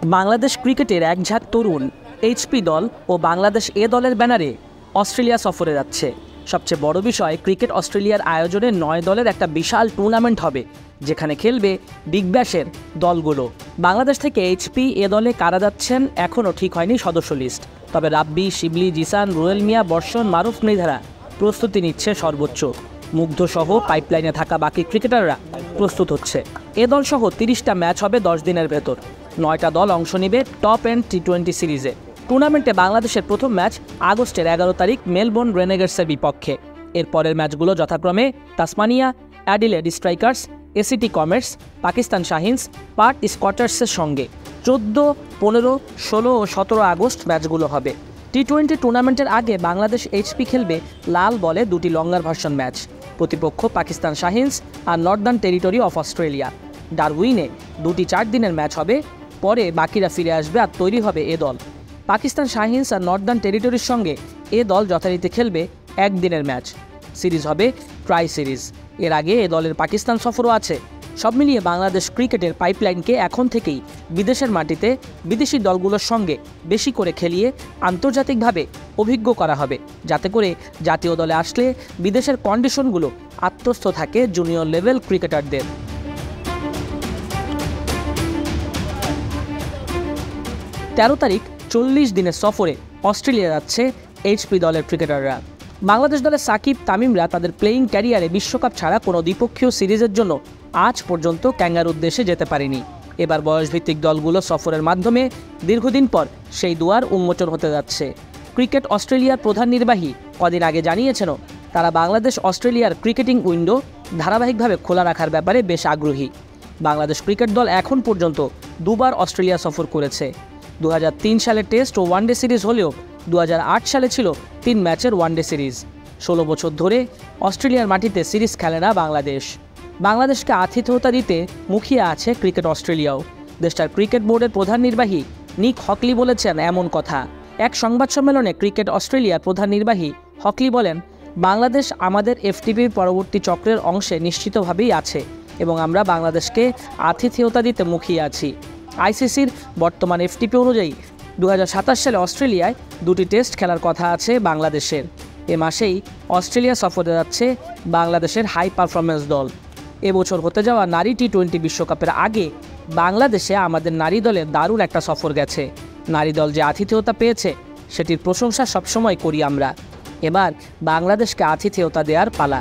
বাংলাদেশ ক্রিকেটের একঝাঁক তরুণ এইচপি দল ও বাংলাদেশ এ দলের ব্যানারে অস্ট্রেলিয়া সফরে যাচ্ছে। সবচেয়ে বড় বিষয়, ক্রিকেট অস্ট্রেলিয়ার আয়োজনে 9 দলের একটা বিশাল টুর্নামেন্ট হবে, যেখানে খেলবে বিগ ব্যাশের দলগুলো। বাংলাদেশ থেকে এইচপি এ দলে কারা যাচ্ছেন এখনও ঠিক হয়নি সদস্য লিস্ট। তবে রাব্বি, শিবলি, জিসান, রুয়েল মিয়া, বর্ষণ, মারুফ মৃধারা প্রস্তুতি নিচ্ছে সর্বোচ্চ। মুগ্ধসহ পাইপলাইনে থাকা বাকি ক্রিকেটাররা প্রস্তুত হচ্ছে। এ দল সহ 30টা ম্যাচ হবে 10 দিনের ভেতর। 9টা দল অংশ নেবে টপ এন্ড টি20 সিরিজে। টুর্নামেন্টে বাংলাদেশের প্রথম ম্যাচ আগস্টের 11 তারিখ মেলবোর্ন রেনেগেডসের বিপক্ষে। এর পরের ম্যাচগুলো যথাক্রমে Tasmania, Adelaide Strikers, ACT Comets, Pakistan Shaheens, Perth স্কটার্সের সঙ্গে। 14, 15, 16 ও 17 আগস্ট ম্যাচগুলো হবে। টি20 টুর্নামেন্টের আগে বাংলাদেশ এইচপি খেলবে লাল বলে 2টি লঙ্গার ভার্সন ম্যাচ। প্রতিপক্ষ পাকিস্তান শাহিনস আর নর্দার্ন টেরিটরি অফ অস্ট্রেলিয়া। ডারউইনে 2টি 4 দিনের ম্যাচ হবে। পরে বাকিরা ফিরে আসবে আর তৈরি হবে এ দল। পাকিস্তান শাহিনস আর নর্দার্ন টেরিটরির সঙ্গে এ দল যথারীতি খেলবে 1 দিনের ম্যাচ। সিরিজ হবে ট্রাই সিরিজ। এর আগে এ দলের পাকিস্তান সফরও আছে। সব মিলিয়ে বাংলাদেশ ক্রিকেটের পাইপলাইনকে এখন থেকেই বিদেশের মাটিতে বিদেশি দলগুলোর সঙ্গে বেশি করে খেলিয়ে আন্তর্জাতিকভাবে অভিজ্ঞ করা হবে, যাতে করে জাতীয় দলে আসলে বিদেশের কন্ডিশনগুলো আত্মস্থ থাকে জুনিয়র লেভেল ক্রিকেটারদের। 13 তারিখ 40 দিনের সফরে অস্ট্রেলিয়া যাচ্ছে এইচপি দলের ক্রিকেটাররা। বাংলাদেশ দলের সাকিব, তামিমরা তাদের প্লেয়িং ক্যারিয়ারে বিশ্বকাপ ছাড়া কোনো দ্বিপক্ষীয় সিরিজের জন্য আজ পর্যন্ত ক্যাঙ্গারুর দেশে যেতে পারেনি। এবার বয়সভিত্তিক দলগুলো সফরের মাধ্যমে দীর্ঘদিন পর সেই দুয়ার উন্মোচন হতে যাচ্ছে। ক্রিকেট অস্ট্রেলিয়ার প্রধান নির্বাহী কদিন আগে জানিয়েছেনও তারা বাংলাদেশ অস্ট্রেলিয়ার ক্রিকেটিং উইন্ডো ধারাবাহিকভাবে খোলা রাখার ব্যাপারে বেশ আগ্রহী। বাংলাদেশ ক্রিকেট দল এখন পর্যন্ত 2বার অস্ট্রেলিয়া সফর করেছে। 2003 সালে টেস্ট ও ওয়ানডে সিরিজ হলেও 2008 সালে ছিল 3 ম্যাচের ওয়ানডে সিরিজ। 16 বছর ধরে অস্ট্রেলিয়ার মাটিতে সিরিজ খেলে না বাংলাদেশ। বাংলাদেশকে আতিথেয়তা দিতে মুখিয়ে আছে ক্রিকেট অস্ট্রেলিয়াও। দেশটার ক্রিকেট বোর্ডের প্রধান নির্বাহী নিক হকলি বলেছেন এমন কথা। এক সংবাদ সম্মেলনে ক্রিকেট অস্ট্রেলিয়ার প্রধান নির্বাহী হকলি বলেন, বাংলাদেশ আমাদের এফটিপির পরবর্তী চক্রের অংশে নিশ্চিতভাবেই আছে এবং আমরা বাংলাদেশকে আতিথেয়তা দিতে মুখিয়ে আছি। আইসিসির বর্তমান এফটিপি অনুযায়ী 2027 সালে অস্ট্রেলিয়ায় 2টি টেস্ট খেলার কথা আছে বাংলাদেশের। এ মাসেই অস্ট্রেলিয়া সফরে যাচ্ছে বাংলাদেশের হাই পারফরমেন্স দল। এবছর হতে যাওয়া নারী টি20 বিশ্বকাপের আগে বাংলাদেশে আমাদের নারী দলের দারুণ একটা সফর গেছে। নারী দল যে আতিথেয়তা পেয়েছে সেটির প্রশংসা সবসময় করি আমরা। এবার বাংলাদেশকে আতিথেয়তা দেওয়ার পালা।